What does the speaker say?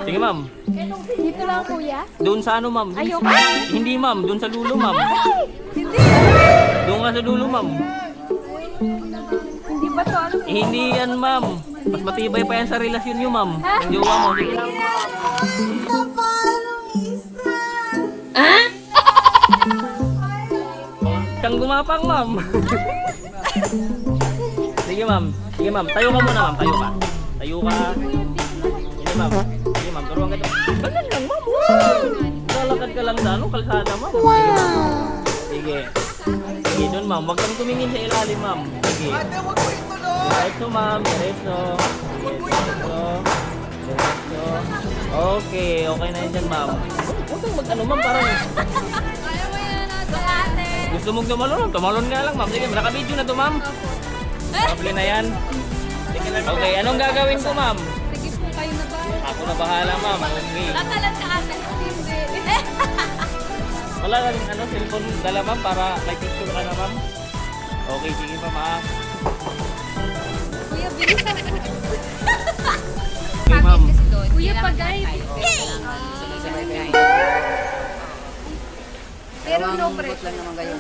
Sige, ma'am. Dito lang, kuya. Doon sa ano, ma'am? Ayoko. Hindi, ma'am. Doon sa dulo, ma'am. Hindi. Doon nga sa dulo, ma'am. Hindi ba to ano? Hindi yan, ma'am. Mas matibay pa yan sa relasyon nyo, ma'am. Jowa mo. Sige lang. Siyang gumapang, ma'am. Sige, ma'am. Sige, ma'am. Tayo ka muna, ma'am. Tayo ka. Tayo ka. Sige, ma'am. Sige, ma'am. Turuan ka. Ganun lang, ma'am. Lalakad ka lang sa ano, kalsada, ma'am. Sige. Sige, doon, ma'am. Huwag kang tumingin sa ilalim, ma'am. Sige. Diretso, ma'am. Diretso. Sige, diretso. Diretso. Okay. Okay na yun dyan, ma'am. Huwag kang mag-ano, ma'am. Parang... Gusto mong tumalon? Tumalon nga lang, ma'am. Sige, naka-video na to, ma'am. Probably na yan. Okay, anong gagawin ko, ma'am? Sige po, kayo na ba? Ako na bahala, ma'am. Okay. Tatalan ka ate. Hindi. Wala lang, ano, cellphone dala, ma'am, para may picture ka na, ma'am. Okay, sige pa, ma'am. Kuya, bilisan mo. Okay, ma'am. Kuya, pagay. Pero no pressure. lang naman kayo.